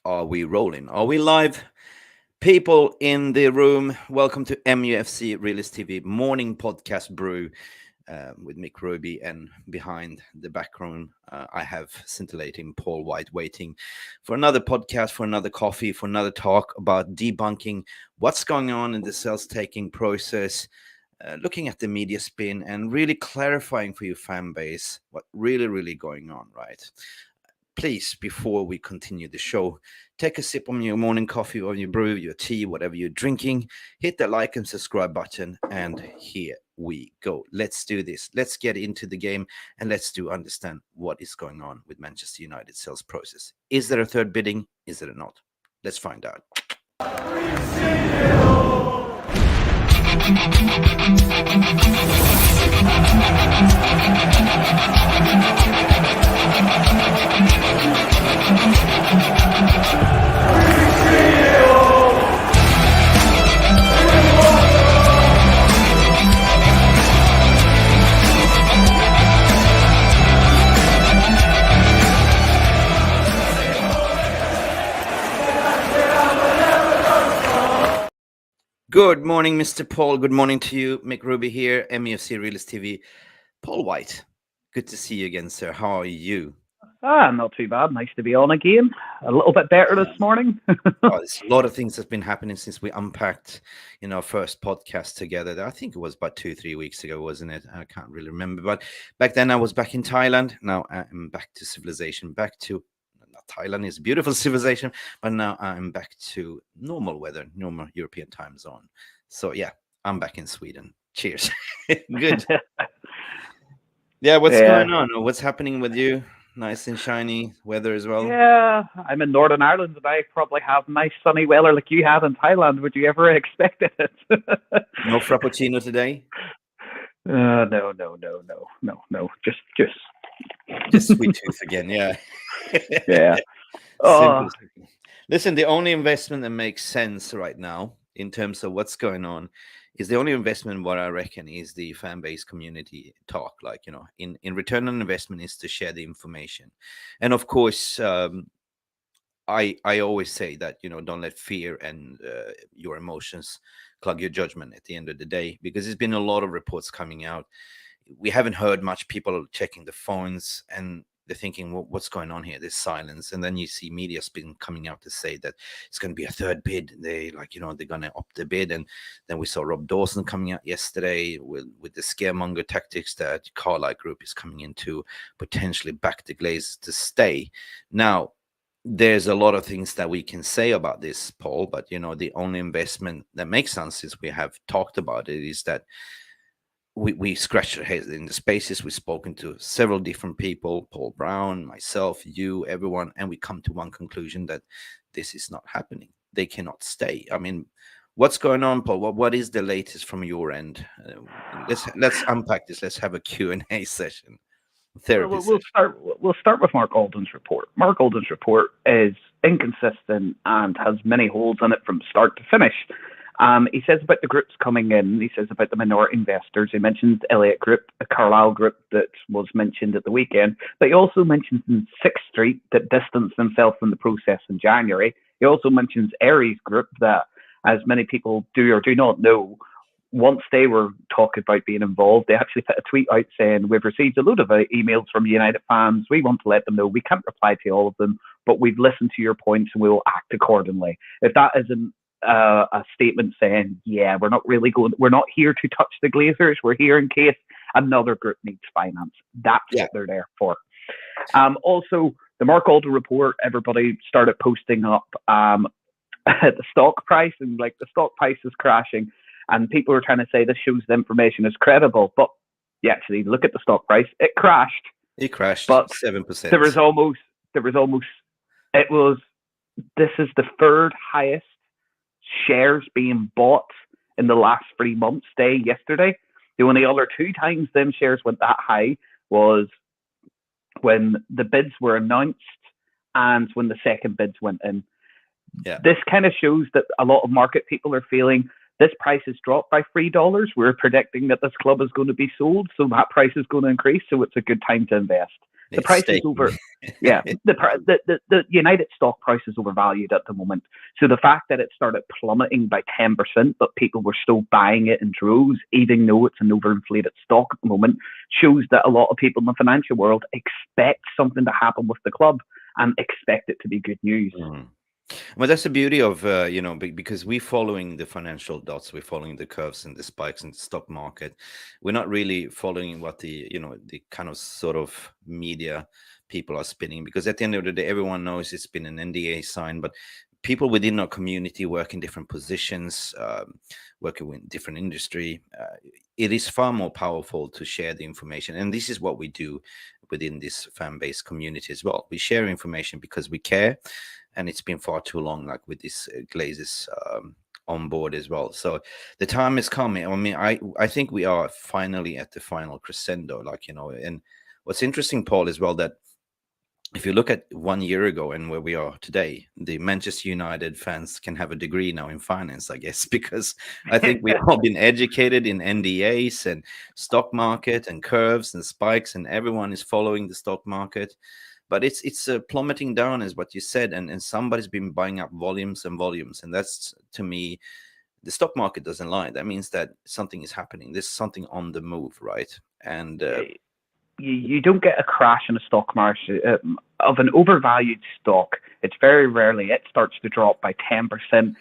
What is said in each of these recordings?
Are we rolling? Are we live? People in the room, welcome to Mufc Realist TV morning podcast brew with Mick Ruby. And behind the background, I have scintillating Paul White waiting for another podcast, for another coffee, for another talk about debunking what's going on in the sales taking process, looking at the media spin, and really clarifying for your fan base what really going on, right? Please, before we continue the show, take a sip on your morning coffee or your brew, your tea, whatever you're drinking. Hit the like and subscribe button, and here we go. Let's do this. Let's get into the game, and let's understand what is going on with Manchester United sales process. Is there a third bidding? Is there not? Let's find out. Good morning, Mr. Paul. Good morning to you. Mick Ruby here, MUFC Realist TV. Paul White, good to see you again, sir. How are you? Not too bad. Nice to be on again. A little bit better this morning. There's a lot of things that's been happening since we unpacked, our first podcast together. I think it was about 2-3 weeks ago, wasn't it? I can't really remember. But back then I was back in Thailand. Now I'm back to civilization, Thailand is a beautiful civilization, but now I'm back to normal weather, normal European time zone. So yeah, I'm back in Sweden. Cheers. Good. Yeah, what's going on? What's happening with you? Nice and shiny weather as well. Yeah, I'm in Northern Ireland and I probably have nice sunny weather like you had in Thailand. Would you ever expect it? No frappuccino today? No. Just sweet tooth again. Yeah. Yeah. Listen, the only investment that makes sense right now in terms of what's going on is the only investment, what I reckon, is the fan base community talk. Like, in return on investment is to share the information. And of course, I always say that, don't let fear and your emotions clog your judgment at the end of the day, because there's been a lot of reports coming out. We haven't heard much people checking the phones, and they're thinking, well, what's going on here? There's silence. And then you see media spin coming out to say that it's going to be a third bid. They're going to up the bid. And then we saw Rob Dawson coming out yesterday with the scaremonger tactics that Carlyle Group is coming in to potentially back the Glazers to stay. Now, there's a lot of things that we can say about this, Paul, but, the only investment that makes sense, since we have talked about it, is that we scratched our heads in the spaces. We've spoken to several different people, Paul Brown, myself, you, everyone, and we come to one conclusion, that this is not happening. They cannot stay. I mean, what's going on, Paul? What is the latest from your end? Let's unpack this. Let's have a Q&A session. We'll start with Mark Alden's report. Mark Alden's report is inconsistent and has many holes in it from start to finish. He says about the groups coming in. He says about the minority investors. He mentions Elliott Group, a Carlyle Group that was mentioned at the weekend. But he also mentions in Sixth Street that distanced themselves from the process in January. He also mentions Aries Group that, as many people do or do not know, once they were talking about being involved, they actually put a tweet out saying, "We've received a load of emails from United fans. We want to let them know we can't reply to all of them, but we've listened to your points and we will act accordingly." If that isn't a statement saying, yeah, we're not here to touch the Glazers, we're here in case another group needs finance. That's what they're there for. Also, the Mark Alden report, everybody started posting up the stock price, and the stock price is crashing, and people were trying to say this shows the information is credible, but you actually look at the stock price, it crashed. But 7%. This is the third highest shares being bought in the last 3 months yesterday. The only other 2 times them shares went that high was when the bids were announced and when the second bids went in. This kind of shows that a lot of market people are feeling this price has dropped by $3. We're predicting that this club is going to be sold, so that price is going to increase, so it's a good time to invest. The It's price is staking. over. Yeah, the United stock price is overvalued at the moment. So the fact that it started plummeting by 10%, but people were still buying it in droves, even though it's an overinflated stock at the moment, shows that a lot of people in the financial world expect something to happen with the club and expect it to be good news. Well, that's the beauty of because we're following the financial dots, we're following the curves and the spikes in the stock market. We're not really following what the kind of sort of media people are spinning, because at the end of the day, everyone knows it's been an NDA sign, but people within our community work in different positions, working in different industry. It is far more powerful to share the information, and this is what we do within this fan-based community as well. We share information because we care, and it's been far too long, like with this Glazers on board as well. So the time is coming. I mean, I think we are finally at the final crescendo, and what's interesting, Paul, as well, that if you look at 1 year ago and where we are today, the Manchester United fans can have a degree now in finance, I guess, because I think we've all been educated in NDAs and stock market and curves and spikes, and everyone is following the stock market. But it's plummeting down, as what you said, and somebody's been buying up volumes and volumes, and that's, to me, the stock market doesn't lie. That means that something is happening. There's something on the move, right? And you don't get a crash in a stock market of an overvalued stock. It's very rarely it starts to drop by 10%,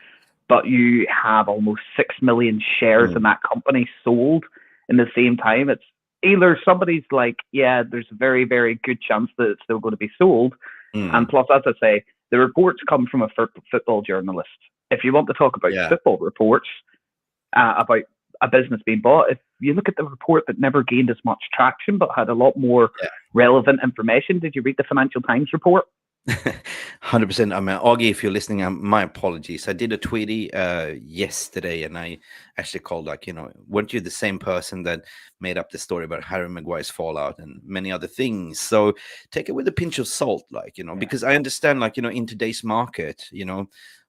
but you have almost 6 million shares in that company sold in the same time. It's either somebody's like, yeah, there's a very, very good chance that it's still going to be sold. And plus, as I say, the reports come from a football journalist. If you want to talk about football reports about a business being bought, if you look at the report that never gained as much traction but had a lot more relevant information, did you read the Financial Times report? 100%. I mean, Augie, if you're listening, my apologies. I did a tweety yesterday, and I actually called, weren't you the same person that made up the story about Harry Maguire's fallout and many other things? So take it with a pinch of salt, because I understand, in today's market,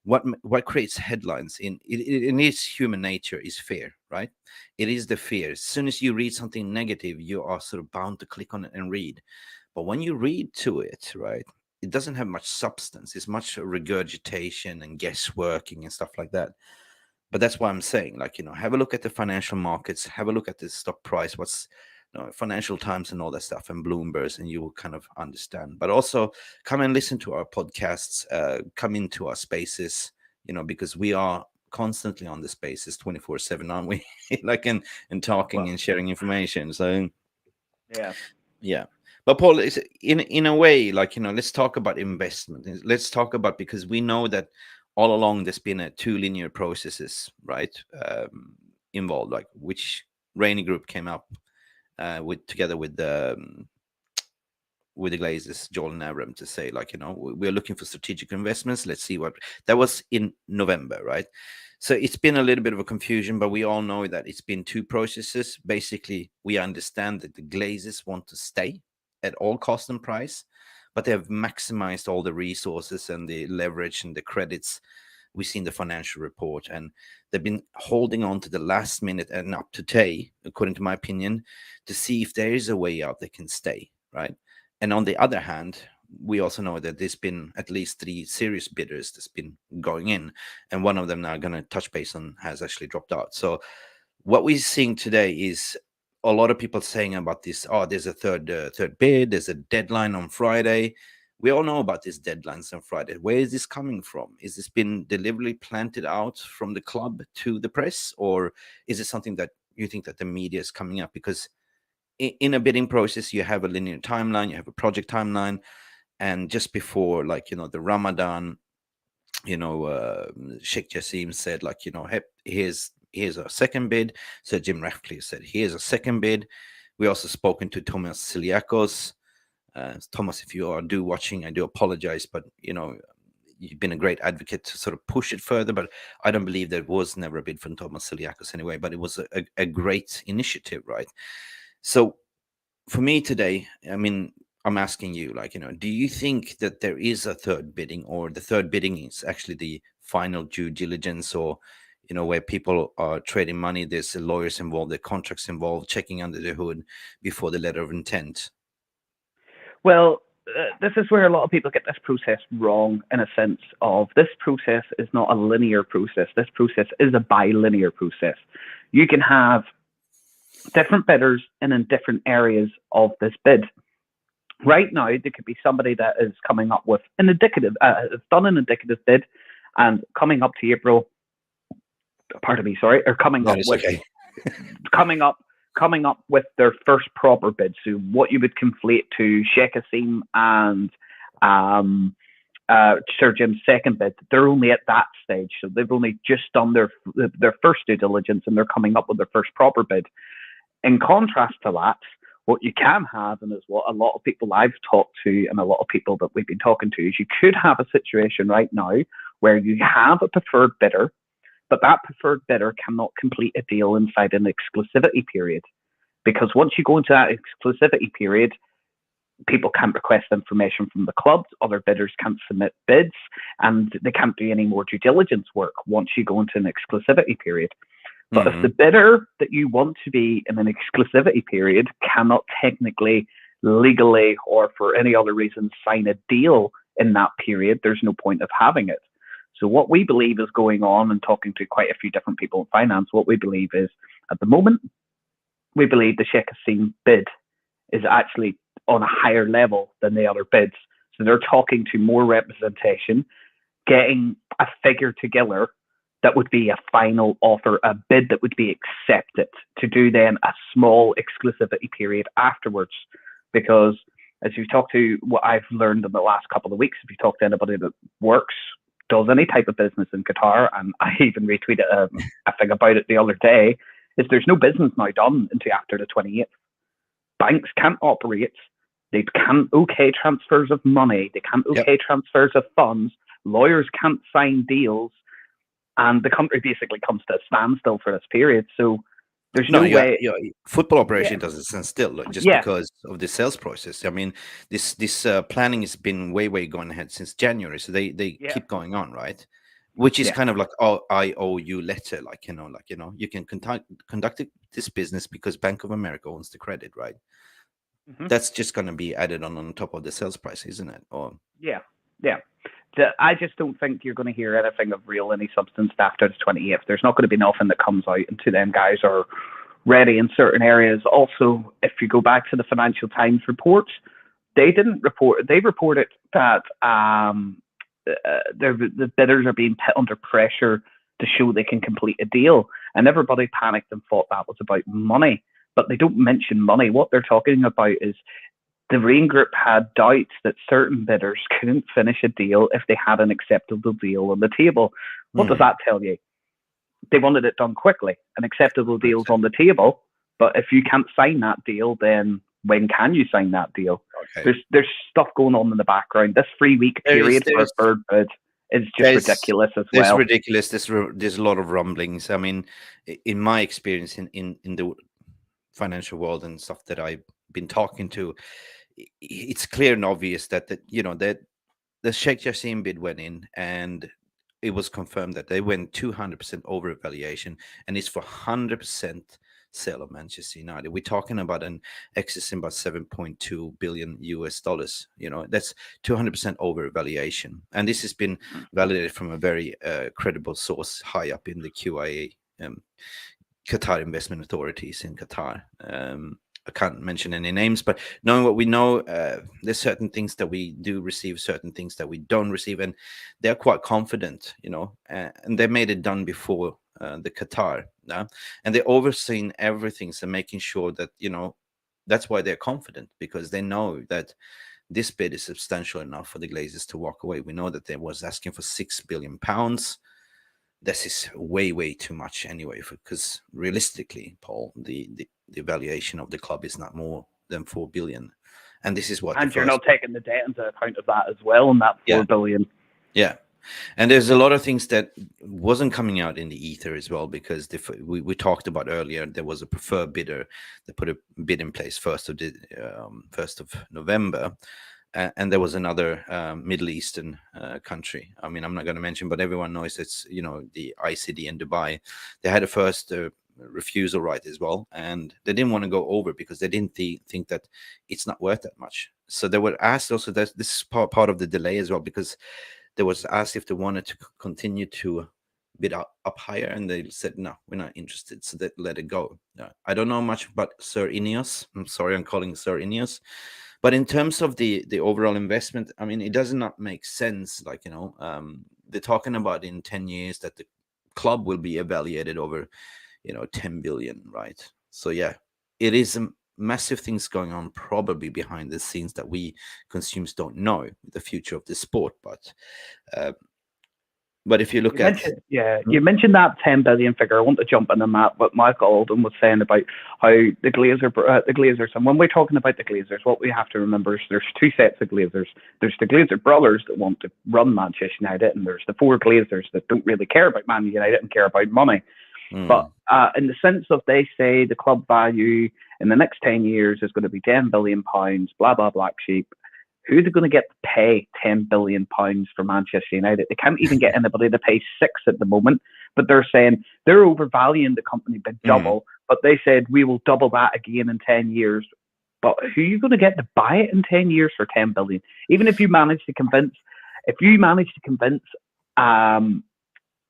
what creates headlines in its human nature is fear, right? It is the fear. As soon as you read something negative, you are sort of bound to click on it and read. But when you read to it, right, it doesn't have much substance. It's much regurgitation and guessworking and stuff like that. But that's why I'm saying, have a look at the financial markets, have a look at the stock price, what's Financial Times and all that stuff, and Bloomberg, and you will kind of understand. But also come and listen to our podcasts, come into our spaces, because we are constantly on the spaces 24/7, aren't we? and talking and sharing information. So yeah. But Paul, in a way, let's talk about investment. Let's talk about, because we know that all along there's been two linear processes, right, involved, which Rainy Group came up together with the Glazers, Joel and Aram, to say, we're looking for strategic investments. Let's see what that was in November, right? So it's been a little bit of a confusion, but we all know that it's been two processes. Basically, we understand that the Glazers want to stay at all cost and price, but they have maximized all the resources and the leverage and the credits we see in the financial report, and they've been holding on to the last minute and up to today, according to my opinion, to see if there is a way out they can stay, right? And on the other hand, we also know that there's been at least 3 serious bidders that's been going in, and one of them now going to touch base on has actually dropped out. So what we're seeing today is a lot of people saying about this, there's a third bid, there's a deadline on Friday. We all know about these deadlines on Friday. Where is this coming from? Is this been deliberately planted out from the club to the press, or is it something that you think that the media is coming up? Because in a bidding process, you have a linear timeline, you have a project timeline, and just before, the Ramadan, Sheikh Jassim said, hey, here's a second bid. Sir Jim Rattcife said, here's a second bid. We also spoken to Thomas Siliakos. Thomas, if you do watching, I do apologize, but you've been a great advocate to sort of push it further. But I don't believe there was never a bid from Thomas Siliakos anyway. But it was a great initiative, right? So for me today, I mean, I'm asking you, do you think that there is a third bidding, or the third bidding is actually the final due diligence, or where people are trading money, there's lawyers involved, the contracts involved, checking under the hood before the letter of intent? Well, this is where a lot of people get this process wrong, in a sense of this process is not a linear process. This process is a bilinear process. You can have different bidders in different areas of this bid. Right now, there could be somebody that is coming up with an indicative, has done an indicative bid, and coming up to April, pardon me, sorry, or coming up with coming up with their first proper bid. So what you would conflate to Sheikh Jassim and Sir Jim's second bid, they're only at that stage. So they've only just done their first due diligence, and they're coming up with their first proper bid. In contrast to that, what you can have, and is what a lot of people I've talked to and a lot of people that we've been talking to, is you could have a situation right now where you have a preferred bidder, but that preferred bidder cannot complete a deal inside an exclusivity period. Because once you go into that exclusivity period, people can't request information from the clubs, other bidders can't submit bids, and they can't do any more due diligence work once you go into an exclusivity period. But if the bidder that you want to be in an exclusivity period cannot technically, legally, or for any other reason sign a deal in that period, there's no point of having it. So what we believe is going on, and talking to quite a few different people in finance, what we believe is, at the moment, we believe the Sheikh Jassim bid is actually on a higher level than the other bids. So they're talking to more representation, getting a figure together that would be a final offer, a bid that would be accepted, to do then a small exclusivity period afterwards. Because as you talk to, what I've learned in the last couple of weeks, if you talk to anybody that works, does any type of business in Qatar, and I even retweeted a thing about it the other day, is there's no business now done until after the 28th. Banks can't operate. They can't okay transfers of money. They can't okay transfers of funds. Lawyers can't sign deals. And the country basically comes to a standstill for this period. So there's no way. Football operation doesn't stand still just because of the sales process. I mean, this planning has been way going ahead since January. So they keep going on, right? Which is kind of like, oh, I owe you letter, you can conduct this business because Bank of America owns the credit, right? That's just going to be added on top of the sales price, isn't it? Or I just don't think you're going to hear anything of any substance after the 28th. There's not going to be nothing that comes out until them guys are ready in certain areas. Also, if you go back to the Financial Times reports, they didn't report. They reported that the bidders are being put under pressure to show they can complete a deal, and everybody panicked and thought that was about money. But they don't mention money. What they're talking about is the Rain Group had doubts that certain bidders couldn't finish a deal if they had an acceptable deal on the table. What does that tell you? They wanted it done quickly. An acceptable deal's on the table, but if you can't sign that deal, then when can you sign that deal? Okay. There's stuff going on in the background. This 3-week period for a third bid is just ridiculous as well. It's ridiculous. There's a lot of rumblings. I mean, in my experience in the financial world and stuff that I've been talking to, it's clear and obvious that the Sheikh Jassim bid went in, and it was confirmed that they went 200% over valuation, and it's for 100% sale of Manchester United. We're talking about an excess in about $7.2 billion US dollars. That's 200% over valuation, and this has been validated from a very credible source high up in the QIA, Qatar investment authorities in Qatar. I can't mention any names, but knowing what we know, there's certain things that we do receive, certain things that we don't receive, and they're quite confident, and they made it done before the Qatar, and they're overseeing everything, so making sure that, that's why they're confident, because they know that this bid is substantial enough for the Glazers to walk away. We know that they was asking for £6 billion. This is way too much anyway, because realistically, Paul, the valuation of the club is not more than 4 billion, and this is what. And you're not taking the debt into account of that as well, and that 4 billion. Yeah, and there's a lot of things that wasn't coming out in the ether as well, because we talked about earlier. There was a preferred bidder that put a bid in place 1st of November. And there was another Middle Eastern country. I mean, I'm not going to mention, but everyone knows it's, the ICD in Dubai. They had a first refusal right as well, and they didn't want to go over because they didn't think that it's not worth that much. So they were asked also that this is part of the delay as well, because they was asked if they wanted to continue to bid up higher, and they said no, we're not interested, so they let it go. I don't know much about Sir Ineos. I'm sorry, I'm calling Sir Ineos, but in terms of the overall investment, I mean, it does not make sense. Like, they're talking about in 10 years that the club will be evaluated over 10 billion, right? So yeah, it is massive things going on probably behind the scenes that we consumers don't know the future of the sport. But if you look you mentioned that 10 billion figure. I want to jump in on that. What Michael Alden was saying about how the Glazers, and when we're talking about the Glazers, what we have to remember is there's two sets of Glazers. There's the Glazer brothers that want to run Manchester United, and there's the four Glazers that don't really care about Man United and care about money. But in the sense of, they say the club value in the next 10 years is going to be £10 billion, blah, blah, black sheep. Who are they going to get to pay £10 billion for Manchester United? They can't even get anybody to pay £6 at the moment, but they're saying they're overvaluing the company by double, but they said we will double that again in 10 years. But who are you going to get to buy it in 10 years for £10 billion? Even if you manage to convince an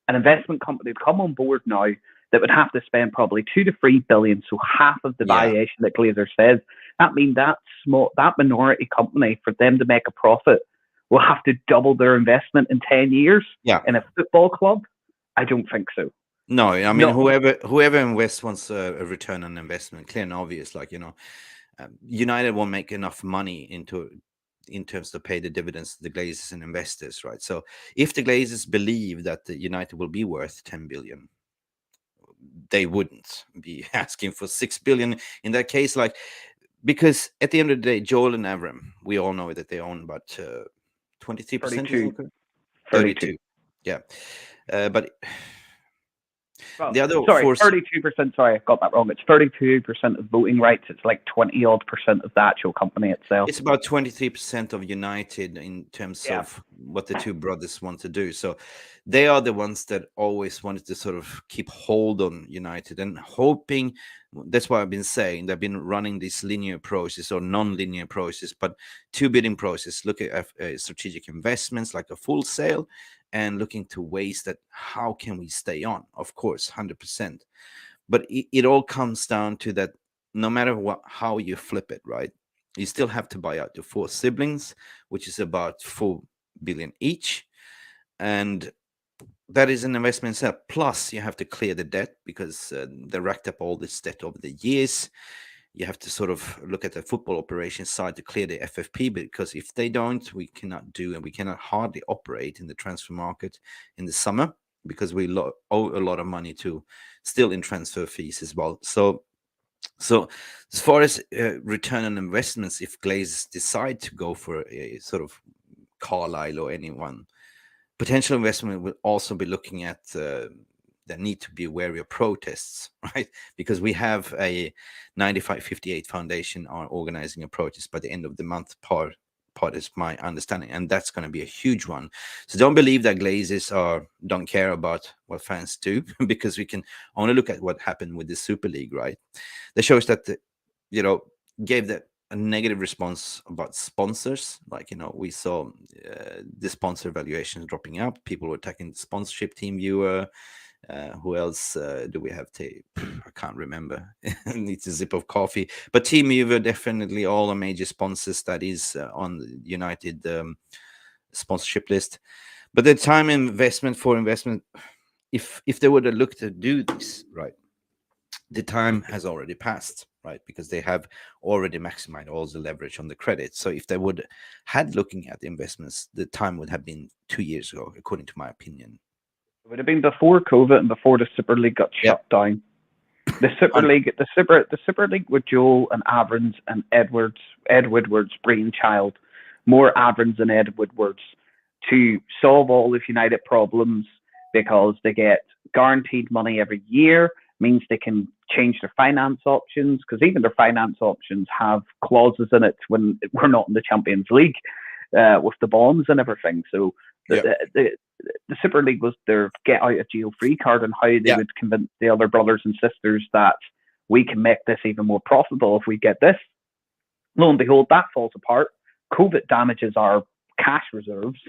investment company to come on board now, that would have to spend probably 2 to 3 billion, so half of the valuation that Glazer says. That means that minority company, for them to make a profit, will have to double their investment in 10 years. In a football club? I don't think so. No, I mean, whoever invests wants a return on investment, clear and obvious. Like, United won't make enough money in terms to pay the dividends to the Glazers and investors, right? So if the Glazers believe that the United will be worth 10 billion, they wouldn't be asking for 6 billion in that case. Like, because at the end of the day, Joel and Avram, we all know that they own about 23%. 32. Yeah. But well, the other 32%. Sorry, I got that wrong. It's 32% of voting rights. It's like 20% of the actual company itself. It's about 23% of United in terms of what the two brothers want to do. So they are the ones that always wanted to sort of keep hold on United and hoping. That's why I've been saying they've been running this linear process or non-linear process, but two bidding process, looking at strategic investments like a full sale, and looking to ways that how can we stay on, of course, 100%. But it all comes down to that no matter how you flip it, right? You still have to buy out your four siblings, which is about 4 billion each. And that is an investment itself. Plus, you have to clear the debt because they racked up all this debt over the years. You have to sort of look at the football operations side to clear the FFP, because if they don't, we cannot do, and we cannot hardly operate in the transfer market in the summer, because we owe a lot of money to still in transfer fees as well. So as far as return on investments, if Glazers decide to go for a sort of Carlisle or anyone, potential investment will also be looking at there need to be wary of protests, right? Because we have a 9558 foundation are organizing a protest by the end of the month. Part is my understanding, and that's going to be a huge one. So don't believe that Glazers don't care about what fans do, because we can only look at what happened with the Super League, right? That shows that gave that a negative response about sponsors. Like, we saw the sponsor valuations dropping up. People were attacking the sponsorship. Team Viewer. Who else do we have? I can't remember. Needs a sip of coffee. But Team Viewer, definitely all the major sponsors that is on the United sponsorship list. But the time investment, if they would have looked to do this, right, the time has already passed, right? Because they have already maximized all the leverage on the credit. So if they had looking at the investments, the time would have been 2 years ago, according to my opinion. It would have been before COVID and before the Super League got shut down. The Super League with Joel and Avrons and Ed Woodward's brainchild, more Avrons and Ed Woodward's, to solve all of United problems, because they get guaranteed money every year, means they can change their finance options, because even their finance options have clauses in it when we're not in the Champions League with the bonds and everything. So the Super League was their get out of jail free card, and how they would convince the other brothers and sisters that we can make this even more profitable if we get this. Lo and behold, that falls apart. COVID damages our cash reserves.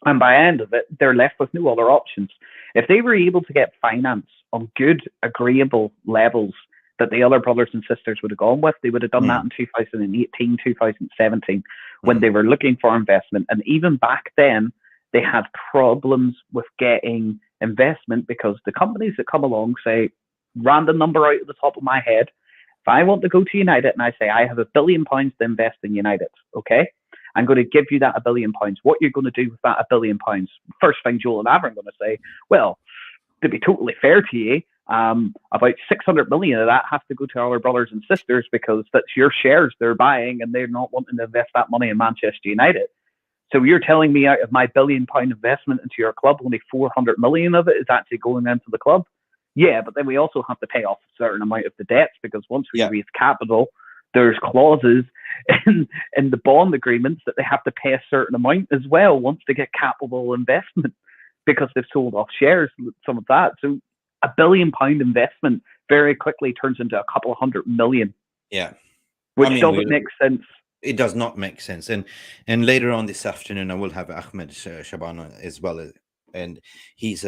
And by the end of it, they're left with no other options. If they were able to get finance on good, agreeable levels that the other brothers and sisters would have gone with, they would have done that in 2018, 2017, when they were looking for investment. And even back then, they had problems with getting investment because the companies that come along say, random number out of the top of my head, if I want to go to United and I say, I have £1 billion to invest in United, okay? I'm going to give you that £1 billion. What you're going to do with that £1 billion? First thing Joel and Avram are going to say, well, to be totally fair to you, about 600 million of that has to go to our brothers and sisters because that's your shares they're buying and they're not wanting to invest that money in Manchester United. So you're telling me out of my £1 billion investment into your club, only 400 million of it is actually going into the club? Yeah, but then we also have to pay off a certain amount of the debts because once we raise capital, there's clauses in the bond agreements that they have to pay a certain amount as well once they get capital investment because they've sold off shares, some of that. So £1 billion investment very quickly turns into a couple of 100 million. Yeah. Which doesn't make sense. It does not make sense. And later on this afternoon, I will have Ahmed Shabana as well. And he's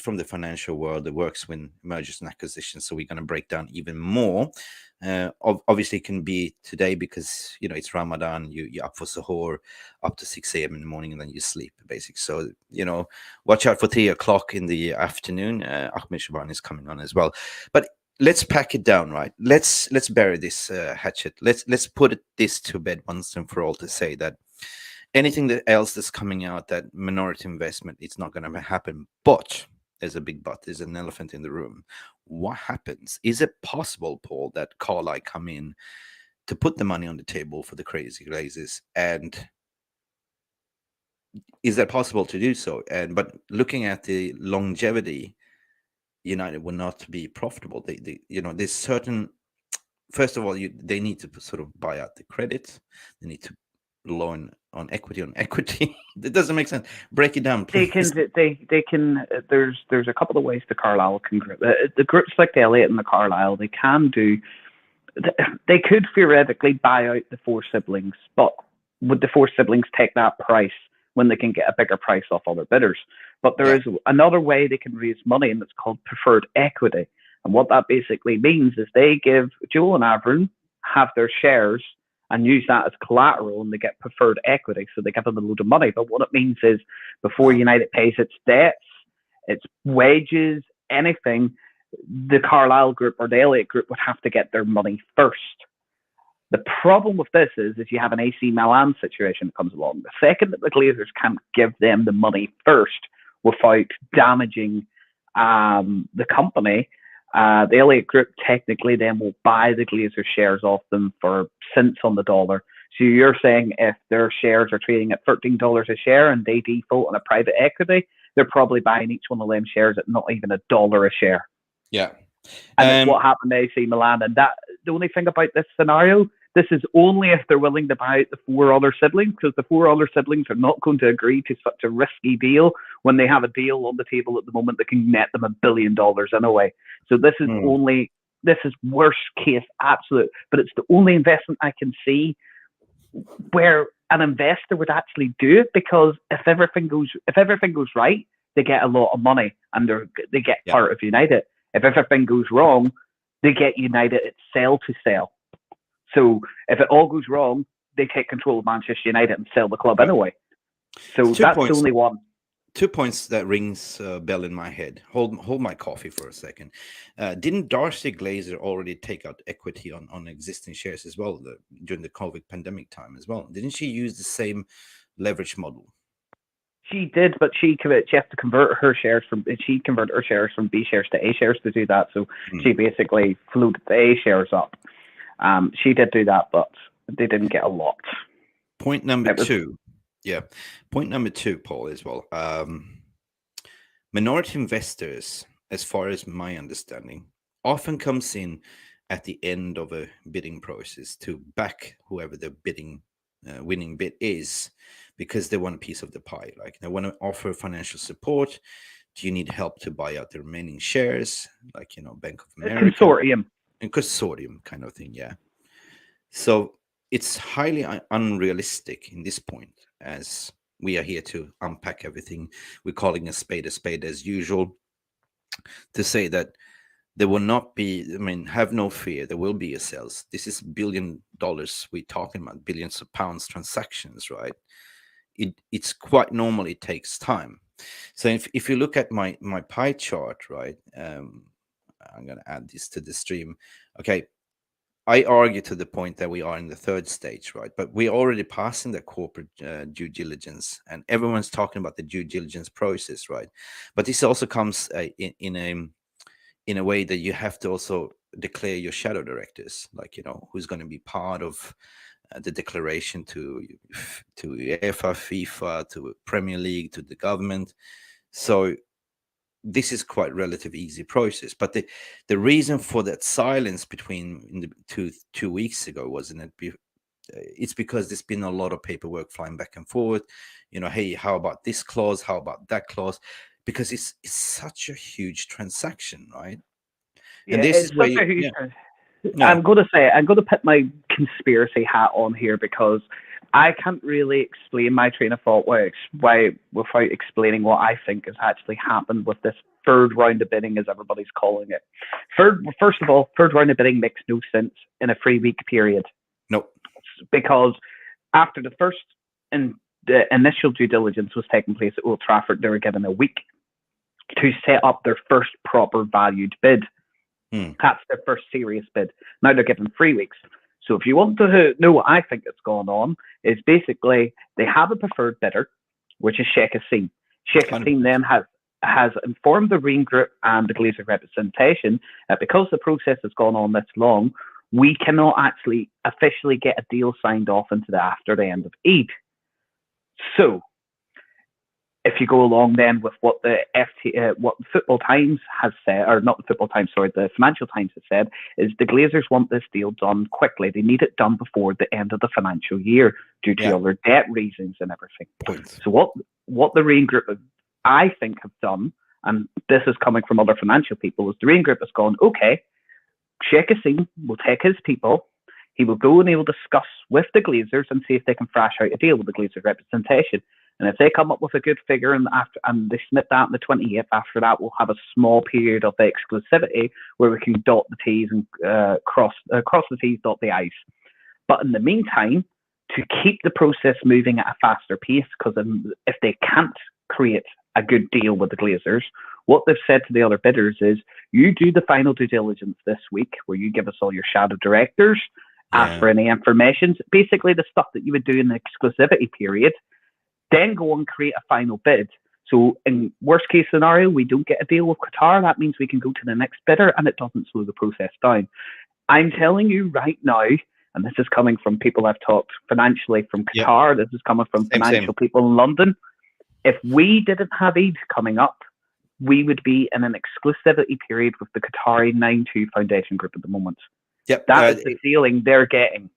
from the financial world that works with mergers and acquisitions. So we're going to break down even more. Obviously, it can be today because, it's Ramadan. You're up for suhoor up to 6 a.m. in the morning and then you sleep, basically. So, watch out for 3 o'clock in the afternoon. Ahmed Shabana is coming on as well. But let's pack it down, right? Let's bury this hatchet. Let's put this to bed once and for all to say that anything else that's coming out, that minority investment, it's not going to happen. But there's a big but. There's an elephant in the room. What happens? Is it possible, Paul, that Carlyle come in to put the money on the table for the crazy Glazers? And is that possible to do so? But looking at the longevity, United will not be profitable. There's certain. First of all, they need to sort of buy out the credit. They need to loan on equity. It doesn't make sense. Break it down, please. They can. There's a couple of ways the Carlyle can group. The groups like the Elliott and the Carlyle, they can do. They could theoretically buy out the four siblings, but would the four siblings take that price when they can get a bigger price off other bidders? But there is another way they can raise money, and it's called preferred equity. And what that basically means is they give Joel and Avram have their shares and use that as collateral, and they get preferred equity. So they give them a load of money. But what it means is before United pays its debts, its wages, anything, the Carlyle Group or the Elliott Group would have to get their money first. The problem with this is you have an AC Milan situation that comes along. The second that the Glazers can't give them the money first without damaging the company, the Elliott Group technically then will buy the Glazers shares off them for cents on the dollar. So you're saying if their shares are trading at $13 a share and they default on a private equity, they're probably buying each one of them shares at not even $1 a share. Yeah. And it's what happened to AC Milan. And that the only thing about this scenario, this is only if they're willing to buy out the four other siblings, because the four other siblings are not going to agree to such a risky deal when they have a deal on the table at the moment that can net them $1 billion anyway. So this is this is worst case absolute, but it's the only investment I can see where an investor would actually do it, because if everything goes right, they get a lot of money and they get part of United. If everything goes wrong, they get United at sell to sell. So if it all goes wrong, they take control of Manchester United and sell the club anyway. So that's the only one. 2 points that rings a bell in my head. Hold my coffee for a second. Didn't Darcy Glazer already take out equity on existing shares as well during the COVID pandemic time as well? Didn't she use the same leverage model? She did, but she has to convert her shares from B shares to A shares to do that. So she basically floated the A shares up. She did do that, but they didn't get a lot. Point number two. Yeah. Point number two, Paul, as well. Minority investors, as far as my understanding, often comes in at the end of a bidding process to back whoever the winning bid is, because they want a piece of the pie. Like they want to offer financial support. Do you need help to buy out the remaining shares? Like, Bank of America. Consortium And consortium kind of thing, yeah. So it's highly unrealistic in this point, as we are here to unpack everything. We're calling a spade as usual, to say that there will not be, I mean, have no fear, there will be a sales. This is $1 billion we're talking about, billions of pounds transactions, right? It's quite normal, it takes time. So if you look at my pie chart, right, I'm going to add this to the stream. Okay, I argue to the point that we are in the third stage, right? But we're already passing the corporate due diligence, and everyone's talking about the due diligence process, right? But this also comes in a way that you have to also declare your shadow directors, like, you know, who's going to be part of the declaration to UEFA, FIFA, to Premier League, to the government. So this is quite relative easy process. But the reason for that silence between in the two weeks ago, wasn't it? It's because there's been a lot of paperwork flying back and forth. You know, hey, how about this clause? How about that clause? Because it's such a huge transaction, right? And Yeah, this it's is where such you, a huge. yeah, I'm yeah, going to say, I'm going to put my conspiracy hat on here because I can't really explain my train of thought without explaining what I think has actually happened with this third round of bidding, as everybody's calling it. First of all, third round of bidding makes no sense in a 3-week period nope, because after the initial due diligence was taking place at Old Trafford, they were given a week to set up their first proper valued bid. That's their first serious bid. Now they're given 3 weeks. So if you want to know what I think is going on, is basically they have a preferred bidder, which is Sheikh Jassim. Sheikh Jassim then has informed the Reen Group and the Glazers representation that because the process has gone on this long, we cannot actually officially get a deal signed off until after the end of Eid. So if you go along then with what the what the Football Times has said, or not the Football Times, sorry, the Financial Times has said, is the Glazers want this deal done quickly. They need it done before the end of the financial year due to other debt reasons and everything. points. So what the Reen Group, I think, have done, and this is coming from other financial people, is the Reen Group has gone, okay, Sheikh Jassim will take his people. He will go and he will discuss with the Glazers and see if they can thrash out a deal with the Glazers representation. And if they come up with a good figure and they submit that on the 28th, after that we'll have a small period of the exclusivity where we can dot the T's and cross the T's, dot the I's. But in the meantime, to keep the process moving at a faster pace, because if they can't create a good deal with the Glazers, what they've said to the other bidders is, you do the final due diligence this week, where you give us all your shadow directors, ask for any information, basically the stuff that you would do in the exclusivity period, then go and create a final bid. So in worst case scenario, we don't get a deal with Qatar. That means we can go to the next bidder and it doesn't slow the process down. I'm telling you right now, and this is coming from people I've talked financially from Qatar, this is coming from financial people in London. If we didn't have Eid coming up, we would be in an exclusivity period with the Qatari 9-2 Foundation Group at the moment. Yep. That is the feeling they're getting.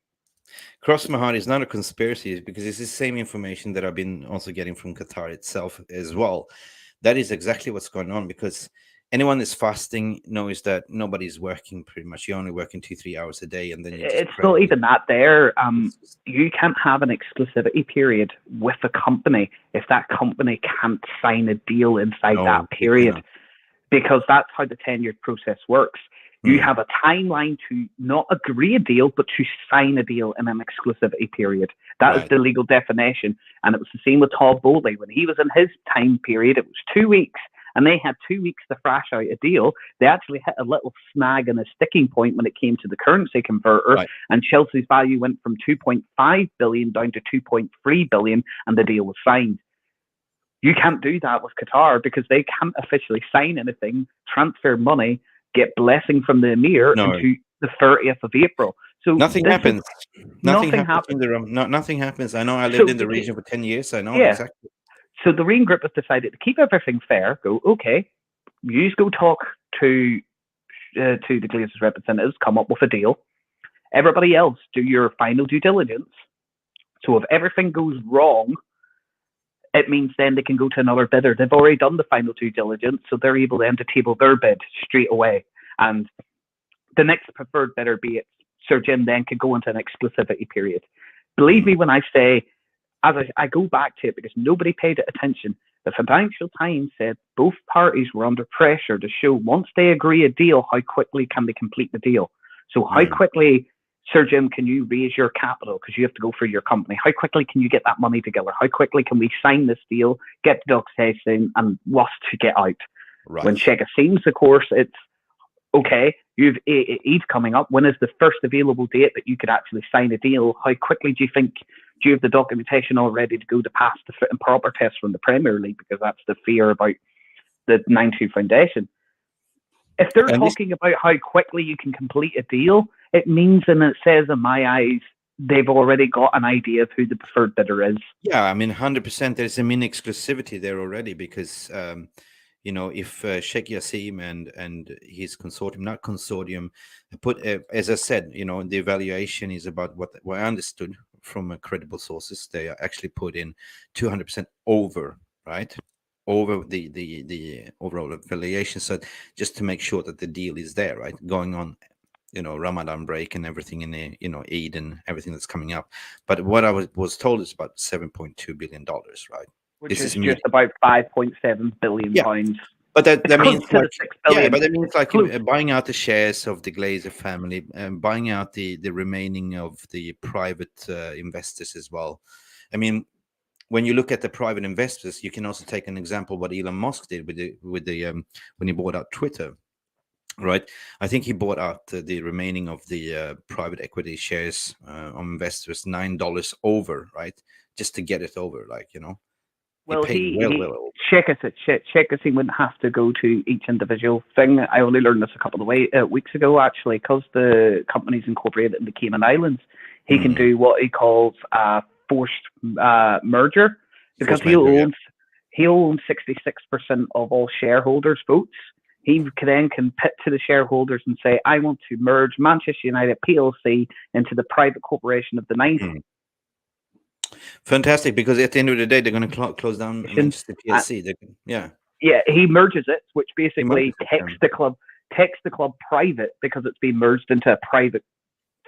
Cross my heart is not a conspiracy, because it's the same information that I've been also getting from Qatar itself as well. That is exactly what's going on, because anyone that's fasting knows that nobody's working pretty much. You're only working 2-3 hours a day, and then it's not even that there. You can't have an exclusivity period with a company if that company can't sign a deal inside that period, because that's how the tenured process works. You have a timeline to not agree a deal, but to sign a deal in an exclusivity period. That is the legal definition. And it was the same with Todd Bowley. When he was in his time period, it was 2 weeks, and they had 2 weeks to thrash out a deal. They actually hit a little snag and a sticking point when it came to the currency converter, and Chelsea's value went from 2.5 billion down to 2.3 billion, and the deal was signed. You can't do that with Qatar because they can't officially sign anything, transfer money, get blessing from the Emir into the 30th of April. So nothing happens. Nothing happens. Nothing happens. I know. I lived in the region for 10 years. I know exactly. So the Reen Group has decided to keep everything fair. Go, okay, you go talk to the Glazers representatives, come up with a deal. Everybody else, do your final due diligence. So if everything goes wrong, it means then they can go to another bidder. They've already done the final due diligence, so they're able then to table their bid straight away. And the next preferred bidder, be it Sir Jim then could go into an exclusivity period. Believe me when I say, as I go back to it because nobody paid attention, the Financial Times said both parties were under pressure to show once they agree a deal, how quickly can they complete the deal. So how quickly, Sir Jim, can you raise your capital because you have to go for your company? How quickly can you get that money together? How quickly can we sign this deal, get the documentation, and what's to get out? Right. When Sheikh Jassim, of course, it's okay, you've Eid coming up. When is the first available date that you could actually sign a deal? How quickly do you think, do you have the documentation all ready to go to pass the fit and proper test from the Premier League? Because that's the fear about the 9-2 Foundation. If they're talking about how quickly you can complete a deal, it means, and it says in my eyes, they've already got an idea of who the preferred bidder is. Yeah, I mean, 100%. There's a mini exclusivity there already because you know, if Sheikh Jassim and his consortium, put, as I said, you know, the evaluation is about what I understood from credible sources. They actually put in 200% over, right? Over the overall evaluation. So just to make sure that the deal is there, right? Going on, you know, Ramadan break and everything in the, you know, Eid and everything that's coming up. But what I was told is about $7.2 billion, right? Which is just about 5.7 billion pounds. But that means like, 6 billion. yeah, but that means like buying out the shares of the Glazer family and buying out the remaining of the private investors as well. I mean, when you look at the private investors, you can also take an example what Elon Musk did with the when he bought out Twitter. Right, I think he bought out the remaining of the private equity shares on investors $9 over, right, just to get it over, like, you know. Well, Sheikh Jassim wouldn't have to go to each individual thing. I only learned this a couple of weeks ago, actually, because the company's incorporated in the Cayman Islands. He can do what he calls a forced merger, because he owns 66% of all shareholders' votes. He then can pit to the shareholders and say, I want to merge Manchester United PLC into the private corporation of the ninth. Fantastic, because at the end of the day, they're going to close down Manchester PLC. Yeah, he merges it, which basically takes the club private because it's been merged into a private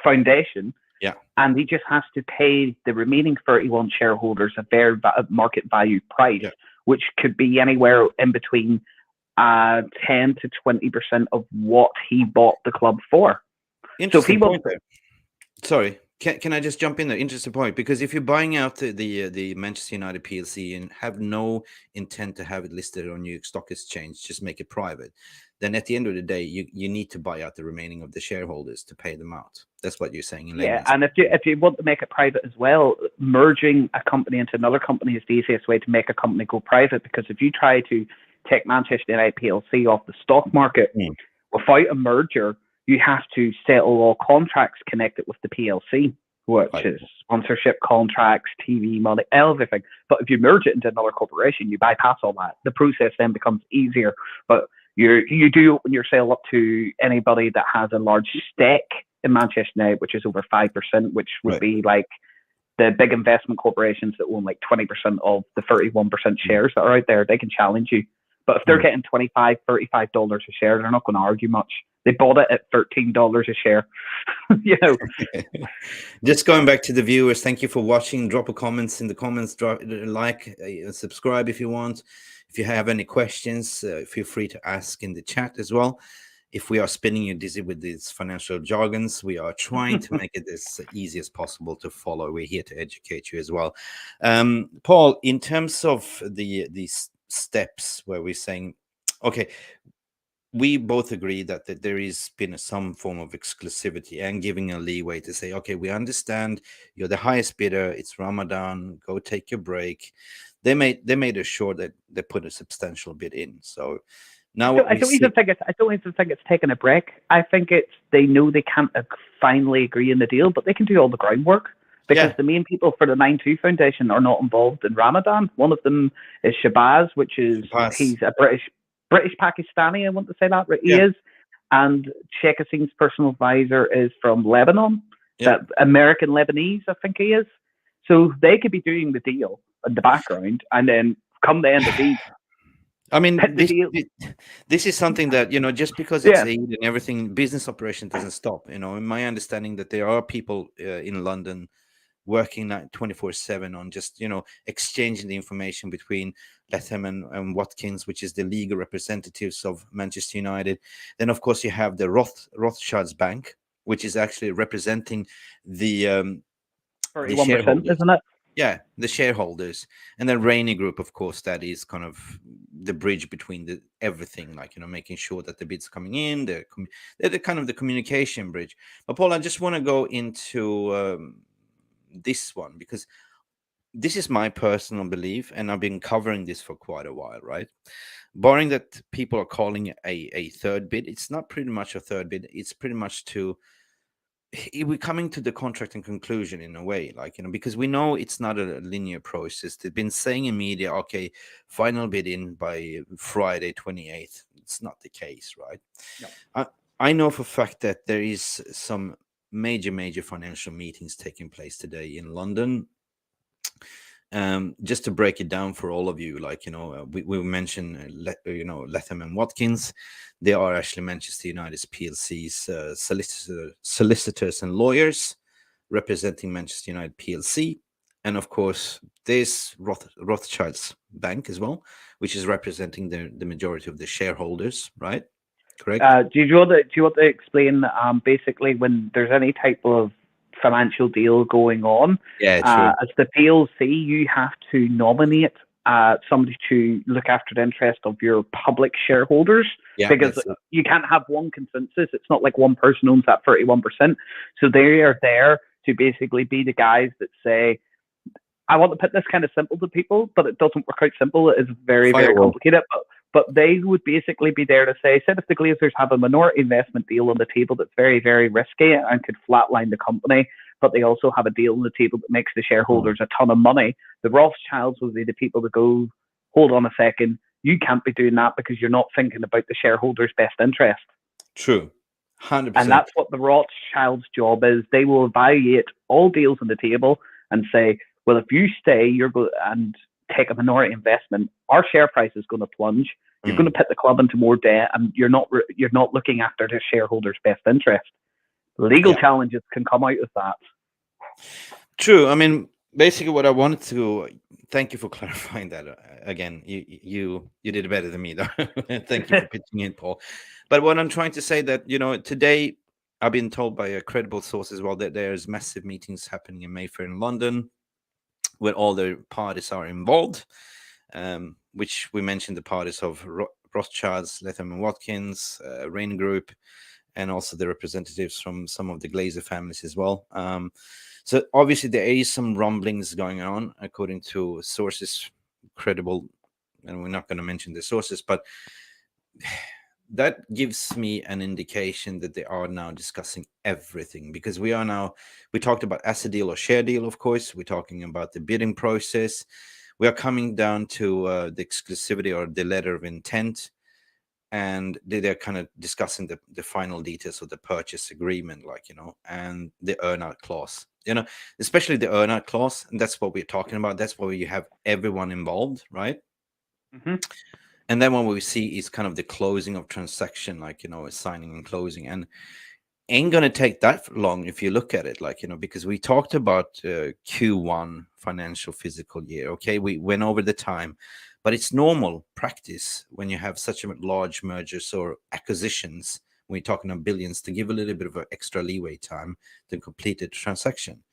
foundation. Yeah, and he just has to pay the remaining 31 shareholders a fair market value price, which could be anywhere in between 10 to 20% of what he bought the club for. Interesting point there. Sorry. Can I just jump in there? Interesting point, because if you're buying out the Manchester United PLC and have no intent to have it listed on your stock exchange, just make it private, then at the end of the day, you need to buy out the remaining of the shareholders to pay them out. That's what you're saying. And if you want to make it private as well, merging a company into another company is the easiest way to make a company go private, because if you try to take Manchester United PLC off the stock market without a merger, you have to settle all contracts connected with the PLC, which is sponsorship contracts, TV money, everything. But if you merge it into another corporation, you bypass all that. The process then becomes easier. But you do open yourself up to anybody that has a large stake in Manchester United, which is over 5%, which would be like the big investment corporations that own like 20% of the 31% shares that are out there. They can challenge you. But if they're getting $25, $35 a share, they're not going to argue much. They bought it at $13 a share. You know. Just going back to the viewers, thank you for watching. Drop a comments in the comments. Drop like, subscribe if you want. If you have any questions, feel free to ask in the chat as well. If we are spinning you dizzy with these financial jargons, we are trying to make it as easy as possible to follow. We're here to educate you as well. Paul, in terms of these steps where we're saying, okay, we both agree that there has been some form of exclusivity and giving a leeway to say, okay, we understand you're the highest bidder. It's Ramadan. Go take your break. They made sure that they put a substantial bid in. So now I don't even think it's taking a break. I think they know they can't finally agree in the deal, but they can do all the groundwork. Because the main people for the 9-2 Foundation are not involved in Ramadan. One of them is Shabazz, which is he's a British Pakistani. I want to say that he is, and Sheikh Jassim's personal advisor is from Lebanon. That American Lebanese, I think he is. So they could be doing the deal in the background, and then come the end of the I mean, Hit the deal. this is something that, just because it's Eid and everything, business operation doesn't stop. In my understanding that there are people in London working 24/7 on just, exchanging the information between Latham and Watkins, which is the legal representatives of Manchester United. Then, of course, you have the Rothschilds Bank, which is actually representing the 31%, shareholders. isn't it? Yeah, the shareholders. And then Rainy Group, of course, that is kind of the bridge between everything, like, making sure that the bids coming in, they're the kind of the communication bridge. But Paul, I just want to go into this one, because this is my personal belief, and I've been covering this for quite a while, right? Barring that people are calling it a third bid, it's not pretty much a third bid. It's pretty much we're coming to the contract and conclusion in a way, like, because we know it's not a linear process. They've been saying in media, okay, final bid in by Friday 28th. It's not the case, right? No. I know for a fact that there is some major financial meetings taking place today in London. Just to break it down for all of you, like, we mentioned Latham and Watkins. They are actually Manchester United's PLC's solicitors and lawyers representing Manchester United PLC. And of course, there's Rothschilds Bank as well, which is representing the majority of the shareholders, right? Correct. Do you want to explain basically when there's any type of financial deal going on? Yeah, true. As the PLC, you have to nominate somebody to look after the interest of your public shareholders, because you can't have one consensus. It's not like one person owns that 31%. So they are there to basically be the guys that say, I want to put this kind of simple to people, but it doesn't work out simple. It is very, very complicated. But they would basically be there to say, if the Glazers have a minority investment deal on the table that's very, very risky and could flatline the company, but they also have a deal on the table that makes the shareholders a ton of money, the Rothschilds would be the people to go, hold on a second, you can't be doing that because you're not thinking about the shareholders' best interest. True. 100%. And that's what the Rothschilds' job is. They will evaluate all deals on the table and say, well, if you stay, and take a minority investment, our share price is going to plunge. You're going to put the club into more debt, and you're not looking after the shareholders' best interest. Legal challenges can come out of that. True. I mean, basically, what I wanted to thank you for clarifying that again. You did it better than me, though. Thank you for pitching in, Paul. But what I'm trying to say that today I've been told by a credible source as well that there's massive meetings happening in Mayfair in London, where all the parties are involved, which we mentioned the parties of Rothschilds, Latham and Watkins, Rain Group, and also the representatives from some of the Glazer families as well. So obviously there is some rumblings going on, according to sources credible, and we're not going to mention the sources, but that gives me an indication that they are now discussing everything, because we talked about asset deal or share deal, of course. We're talking about the bidding process. We are coming down to the exclusivity or the letter of intent, and they're kind of discussing the final details of the purchase agreement, and the earn-out clause, especially the earn-out clause. And that's what we're talking about. That's where you have everyone involved, right? Mm-hmm. And then what we see is kind of the closing of transaction, signing and closing. And ain't going to take that long if you look at it, because we talked about Q1 financial fiscal year. Okay, we went over the time, but it's normal practice when you have such a large mergers or acquisitions, when you're talking of billions, to give a little bit of an extra leeway time to complete the transaction.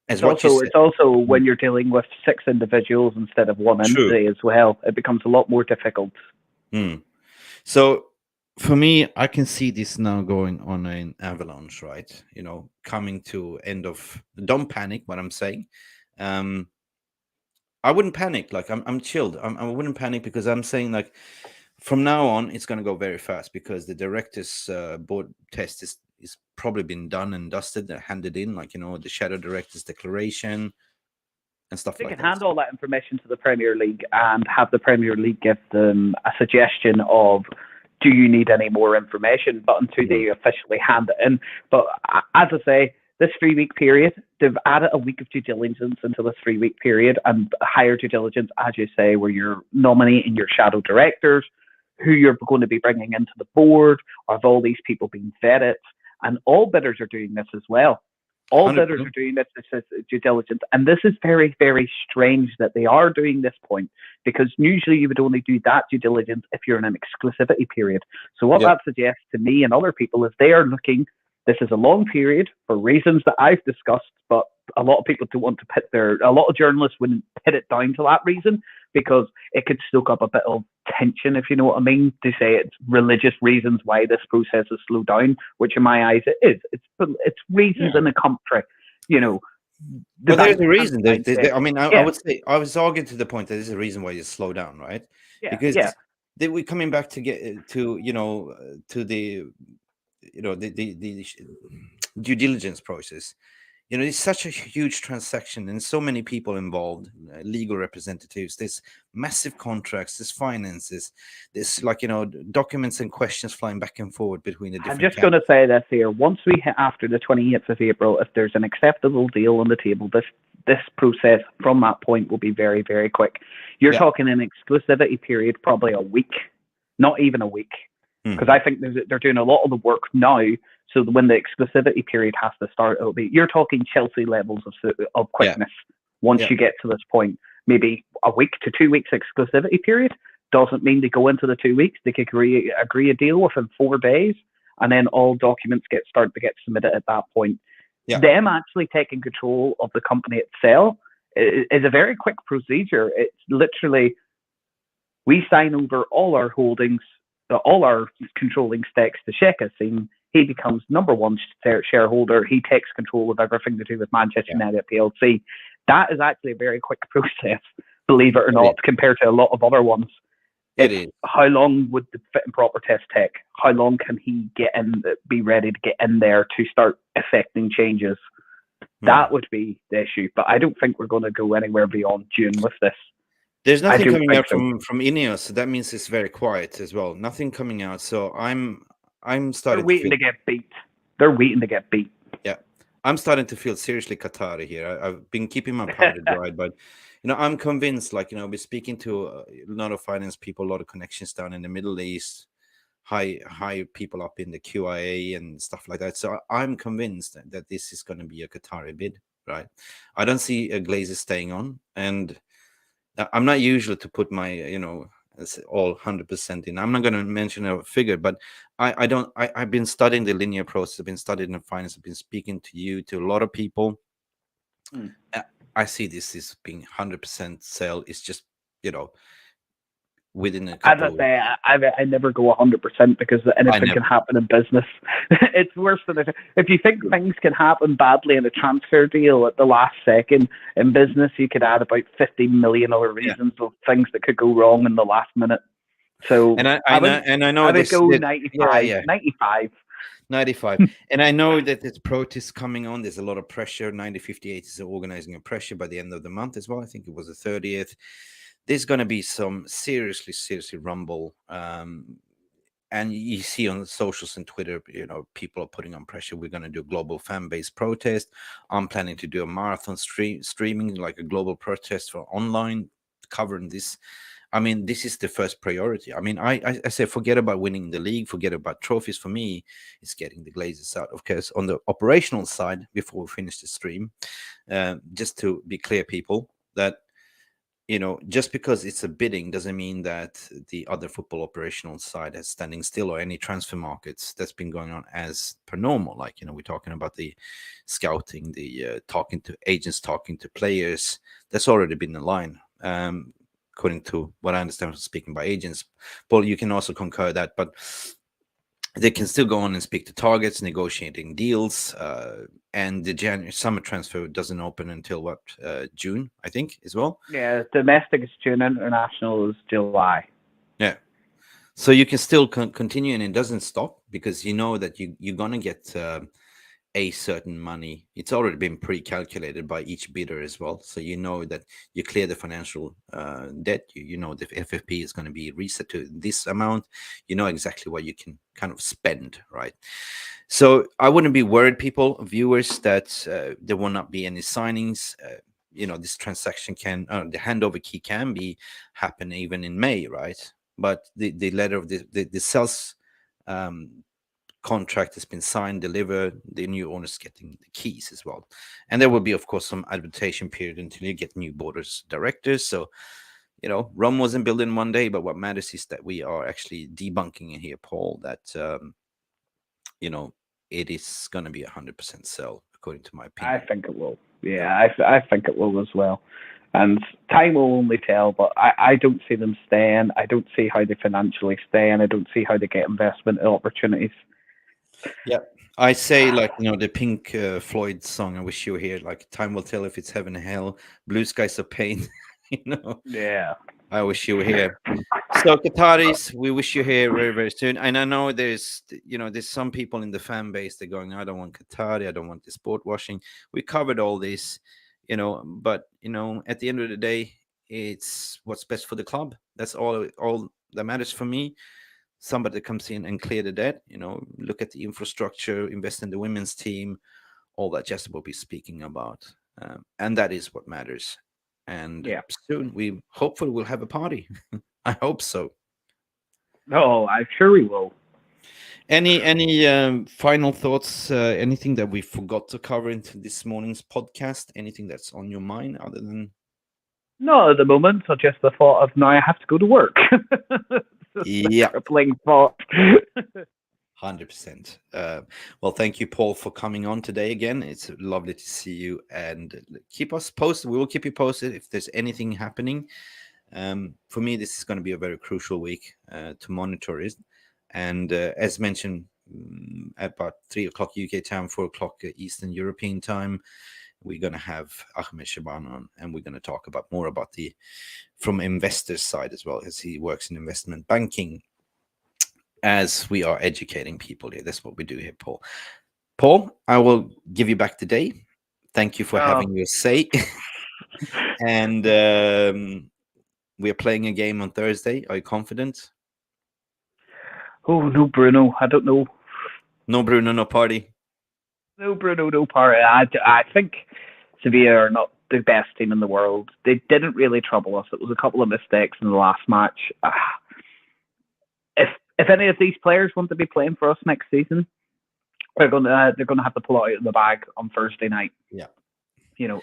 It's also when you're dealing with 6 individuals instead of one entity as well, it becomes a lot more difficult. So for me, I can see this now going on an avalanche, right? Coming to end of. Don't panic. What I'm saying, I wouldn't panic. I'm chilled. I wouldn't panic, because I'm saying from now on it's going to go very fast, because the directors board test is probably been done and dusted, handed in, the shadow directors declaration and stuff like that. They can hand all that information to the Premier League and have the Premier League give them a suggestion of, do you need any more information? But until they officially hand it in. But as I say, this 3-week period, they've added a week of due diligence into this 3-week period and higher due diligence, as you say, where you're nominating your shadow directors, who you're going to be bringing into the board, have all these people being vetted, and all bidders are doing this as well. All 100%. Bidders are doing this due diligence, and this is very, very strange that they are doing this point, because usually you would only do that due diligence if you're in an exclusivity period. So what that suggests to me and other people is they are looking. This is a long period for reasons that I've discussed, but a lot of people don't want to a lot of journalists wouldn't pin it down to that reason, because it could stoke up a bit of tension, if you know what I mean, to say it's religious reasons why this process is slowed down, which in my eyes it is. It's reasons in the country, you know. Well, there's a reason. I mean, I would say I was arguing to the point that there's a reason why you slow down, right? Because we're coming back to get to, you know, to the due diligence process. You know, it's such a huge transaction and so many people involved, legal representatives, there's massive contracts, there's finances, there's, like, you know, documents and questions flying back and forward between the different. I'm just going to say this here. Once we hit after the 28th of April, if there's an acceptable deal on the table, this process from that point will be very, very quick. You're talking an exclusivity period, probably a week, not even a week. Because I think they're doing a lot of the work now. So when the exclusivity period has to start, you're talking Chelsea levels of quickness. Once you get to this point, maybe a week to 2 weeks exclusivity period doesn't mean they go into the 2 weeks. They could agree a deal within 4 days, and then all documents start to get submitted at that point. Them actually taking control of the company itself is a very quick procedure. It's literally, we sign over all our holdings, all our controlling stakes to Sheikh Jassim. He becomes number one shareholder. He takes control of everything to do with Manchester United PLC. That is actually a very quick process, believe it or not, compared to a lot of other ones. It is. How long would the fit and proper test take? How long can he be ready to get in there to start effecting changes? That would be the issue. But I don't think we're going to go anywhere beyond June with this. There's nothing coming out from Ineos, so that means it's very quiet as well. Nothing coming out, so I'm starting. They're waiting to get beat. They're waiting to get beat. Yeah, I'm starting to feel seriously Qatari here. I've been keeping my powder dry, but you know, I'm convinced. Like, you know, we're speaking to a lot of finance people, a lot of connections down in the Middle East, high people up in the QIA and stuff like that. So I'm convinced that this is going to be a Qatari bid, right? I don't see a Glazers staying on, and I'm not usual to put my, you know, all 100% in. I'm not going to mention a figure, but I've been studying the linear process. I've been studying the finance. I've been speaking to you, to a lot of people. I see this as being 100% sale. It's just, you know, within a couple. As I say, I never go 100% because anything can happen in business. It's worse than if you think things can happen badly in a transfer deal at the last second. In business, you could add about 50 million other reasons of things that could go wrong in the last minute. So I know this go 95. 95. And I know that there's protests coming on. There's a lot of pressure. 9058 is organizing a pressure by the end of the month as well. I think it was the 30th. There's going to be some seriously rumble. And you see on the socials and Twitter, you know, people are putting on pressure. We're going to do a global fan-based protest. I'm planning to do a marathon streaming, like a global protest for online, covering this. I mean, this is the first priority. I mean, I say forget about winning the league, forget about trophies. For me, it's getting the Glazers out. Of course, on the operational side, before we finish the stream, just to be clear, people, that, you know, just because it's a bidding doesn't mean that the other football operational side is standing still, or any transfer markets that's been going on as per normal. Like, you know, we're talking about the scouting, the talking to agents, talking to players. That's already been in line, according to what I understand from speaking by agents. Paul, you can also concur that, but they can still go on and speak to targets, negotiating deals, and the January summer transfer doesn't open until June, I think, as well. Yeah, domestic is June, international is July. Yeah, so you can still continue, and it doesn't stop, because you know that you're gonna get a certain money. It's already been pre-calculated by each bidder as well, so you know that you clear the financial debt. You know the FFP is going to be reset to this amount. You know exactly what you can kind of spend, right? So I wouldn't be worried, people, viewers, that there will not be any signings. This transaction can, the handover key can be happen even in May, right? But the letter of the sales contract has been signed, delivered, the new owners getting the keys as well. And there will be, of course, some adaptation period until you get new boarders directors. So, Rome wasn't built in one day, but what matters is that we are actually debunking here, Paul, that, it is going to be 100% sell, according to my opinion. I think it will. Yeah, I think it will as well. And time will only tell, but I don't see them staying. I don't see how they financially stay, and I don't see how they get investment opportunities. Yeah, I say, the Pink Floyd song, I wish you were here, like, time will tell if it's heaven or hell, blue skies of pain, Yeah. I wish you were here. So, Qataris, we wish you here very, very soon. And I know there's some people in the fan base that are going, I don't want Qatari, I don't want the sport washing. We covered all this, but, at the end of the day, it's what's best for the club. That's all that matters for me. Somebody that comes in and clear the debt, look at the infrastructure, invest in the women's team, all that Jassim will be speaking about. And that is what matters. And soon we hopefully will have a party. I hope so. Oh, I'm sure we will. Any final thoughts? Anything that we forgot to cover into this morning's podcast? Anything that's on your mind other than? No, at the moment, so just the thought of now I have to go to work. Yeah, crippling thought. 100%. Well, thank you, Paul, for coming on today again. It's lovely to see you, and keep us posted. We will keep you posted if there's anything happening. For me, this is going to be a very crucial week to monitor it. And as mentioned, at about 3 o'clock UK time, 4 o'clock Eastern European time, we're going to have Ahmed Shaban on, and we're going to talk about more about from investors' side as well, as he works in investment banking, as we are educating people here. That's what we do here, Paul. Paul, I will give you back today. Thank you for having your say. And we are playing a game on Thursday. Are you confident? Oh, no, Bruno. I don't know. No Bruno, no party. No Bruno, no party. I think Sevilla are not the best team in the world. They didn't really trouble us. It was a couple of mistakes in the last match. If any of these players want to be playing for us next season, they're going to have to pull out of the bag on Thursday night. Yeah,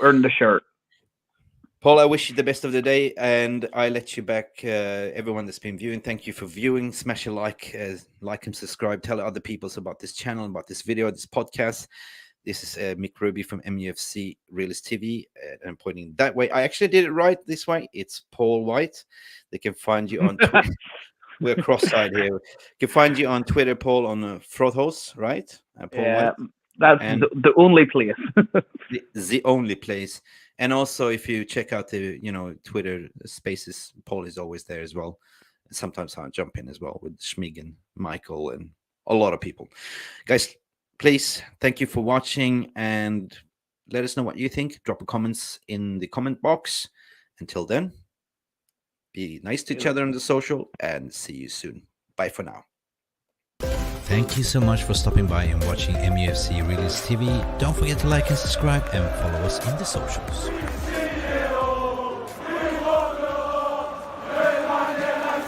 earn the shirt. Paul, I wish you the best of the day, and I let you back. Everyone that's been viewing, thank you for viewing. Smash a like and subscribe. Tell other people about this channel, about this video, this podcast. This is Mick Ruby from Mufc Realist TV. I'm pointing that way. I actually did it right this way. It's Paul White. They can find you on Twitter. We're cross-eyed here. Can find you on Twitter, Paul, on Frothos, right? Paul White. That's the only place. the only place. And also, if you check out the Twitter Spaces, Paul is always there as well. Sometimes I'll jump in as well with Schmig and Michael and a lot of people. Guys, please, thank you for watching, and let us know what you think. Drop a comments in the comment box. Until then, be nice to each other on the social, and see you soon. Bye for now. Thank you so much for stopping by and watching Mufc Realist TV. Don't forget to like and subscribe, and follow us on the socials.